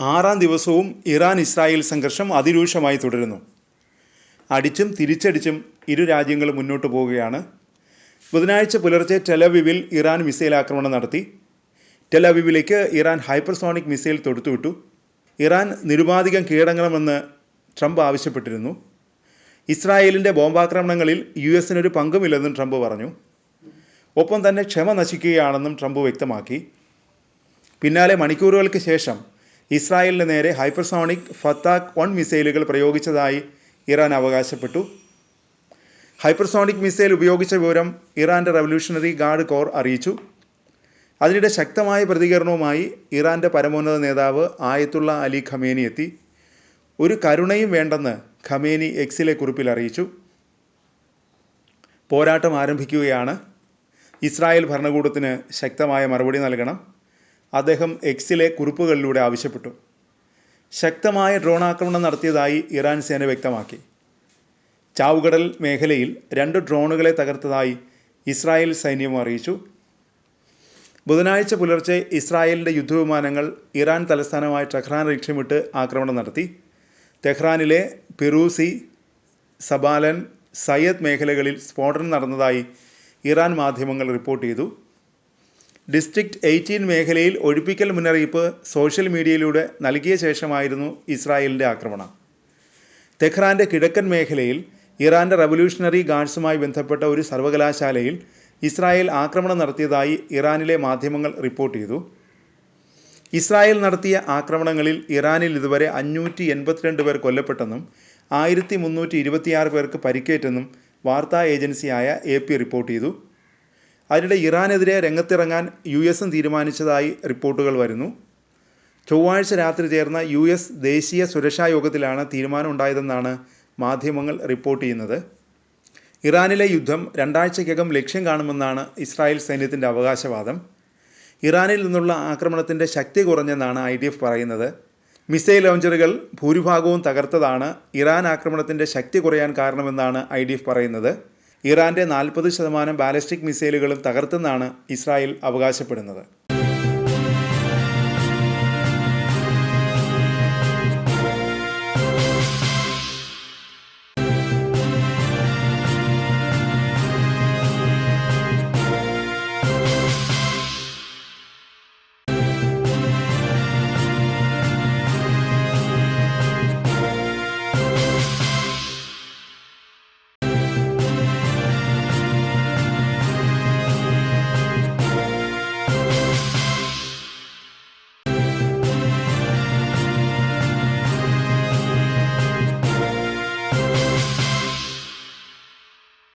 ആറാം ദിവസവും Iran Israel സംഘർഷം അതിരൂക്ഷമായി തുടരുന്നു. അടിച്ചും തിരിച്ചടിച്ചും ഇരു രാജ്യങ്ങളും മുന്നോട്ട് പോവുകയാണ്. ബുധനാഴ്ച പുലർച്ചെ ടെലവിവിൽ ഇറാൻ മിസൈൽ ആക്രമണം നടത്തി. ടെലവിവിലേക്ക് ഇറാൻ ഹൈപ്പർസോണിക് മിസൈൽ തൊടുത്തുവിട്ടു. ഇറാൻ നിരുപാധികം കീഴടങ്ങണമെന്ന് ട്രംപ് ആവശ്യപ്പെട്ടിരുന്നു. ഇസ്രായേലിൻ്റെ ബോംബാക്രമണങ്ങളിൽ യുഎസിനൊരു പങ്കുമില്ലെന്നും ട്രംപ് പറഞ്ഞു. ഒപ്പം തന്നെ ക്ഷമ നശിക്കുകയാണെന്നും ട്രംപ് വ്യക്തമാക്കി. പിന്നാലെ മണിക്കൂറുകൾക്ക് ശേഷം ഇസ്രായേലിന് നേരെ ഹൈപ്പർസോണിക് ഫത്താഹ് 1 മിസൈലുകൾ പ്രയോഗിച്ചതായി ഇറാൻ അവകാശപ്പെട്ടു. ഹൈപ്പർസോണിക് മിസൈൽ ഉപയോഗിച്ച വിവരം ഇറാൻ്റെ റവല്യൂഷണറി ഗാർഡ് കോർ അറിയിച്ചു. അതിനിടെ ശക്തമായ പ്രതികരണവുമായി ഇറാൻ്റെ പരമോന്നത നേതാവ് ആയത്തുള്ള അലി ഖമേനി എത്തി. ഒരു കരുണയും വേണ്ടെന്ന് ഖമേനി എക്സിലെ കുറിപ്പിൽ അറിയിച്ചു. പോരാട്ടം ആരംഭിക്കുകയാണ്. ഇസ്രായേൽ ഭരണകൂടത്തിന് ശക്തമായ മറുപടി നൽകണം, അദ്ദേഹം എക്സിലെ കുറിപ്പുകളിലൂടെ ആവശ്യപ്പെട്ടു. ശക്തമായ ഡ്രോൺ ആക്രമണം നടത്തിയതായി ഇറാൻ സേന വ്യക്തമാക്കി. ചാവുകടൽ മേഖലയിൽ 2 ഡ്രോണുകളെ തകർത്തതായി ഇസ്രായേൽ സൈന്യവും അറിയിച്ചു. ബുധനാഴ്ച പുലർച്ചെ ഇസ്രായേലിൻ്റെ യുദ്ധവിമാനങ്ങൾ ഇറാൻ തലസ്ഥാനമായ ടെഹ്റാൻ ലക്ഷ്യമിട്ട് ആക്രമണം നടത്തി. ടെഹ്റാനിലെ പിറൂസി, സബാലൻ, സയ്യദ് മേഖലകളിൽ സ്ഫോടനം നടന്നതായി ഇറാൻ മാധ്യമങ്ങൾ റിപ്പോർട്ട് ചെയ്തു. ഡിസ്ട്രിക്റ്റ് 18 മേഖലയിൽ ഒഴിപ്പിക്കൽ മുന്നറിയിപ്പ് സോഷ്യൽ മീഡിയയിലൂടെ നൽകിയ ശേഷമായിരുന്നു ഇസ്രായേലിൻ്റെ ആക്രമണം. തെഹ്റാൻ്റെ കിഴക്കൻ മേഖലയിൽ ഇറാൻ്റെ റവല്യൂഷണറി ഗാർഡ്സുമായി ബന്ധപ്പെട്ട ഒരു സർവകലാശാലയിൽ ഇസ്രായേൽ ആക്രമണം നടത്തിയതായി ഇറാനിലെ മാധ്യമങ്ങൾ റിപ്പോർട്ട് ചെയ്തു. ഇസ്രായേൽ നടത്തിയ ആക്രമണങ്ങളിൽ ഇറാനിൽ ഇതുവരെ 582 പേർ കൊല്ലപ്പെട്ടെന്നും 1326 പേർക്ക് പരിക്കേറ്റെന്നും വാർത്താ ഏജൻസിയായ AP റിപ്പോർട്ട് ചെയ്തു. അതിനിടെ ഇറാനെതിരെ രംഗത്തിറങ്ങാൻ US തീരുമാനിച്ചതായി റിപ്പോർട്ടുകൾ വരുന്നു. ചൊവ്വാഴ്ച രാത്രി ചേർന്ന US ദേശീയ സുരക്ഷാ യോഗത്തിലാണ് തീരുമാനമുണ്ടായതെന്നാണ് മാധ്യമങ്ങൾ റിപ്പോർട്ട് ചെയ്യുന്നത്. ഇറാനിലെ യുദ്ധം 2 ആഴ്ചയ്ക്കകം ലക്ഷ്യം കാണുമെന്നാണ് ഇസ്രായേൽ സൈന്യത്തിൻ്റെ അവകാശവാദം. ഇറാനിൽ നിന്നുള്ള ആക്രമണത്തിൻ്റെ ശക്തി കുറഞ്ഞെന്നാണ് IDF പറയുന്നത്. മിസൈൽ ലോഞ്ചറുകൾ ഭൂരിഭാഗവും തകർത്തതാണ് ഇറാൻ ആക്രമണത്തിൻ്റെ ശക്തി കുറയാൻ കാരണമെന്നാണ് IDF പറയുന്നത്. ഇറാൻ്റെ 40% ബാലിസ്റ്റിക് മിസൈലുകളും തകർത്തെന്നാണ് ഇസ്രായേൽ അവകാശപ്പെടുന്നത്.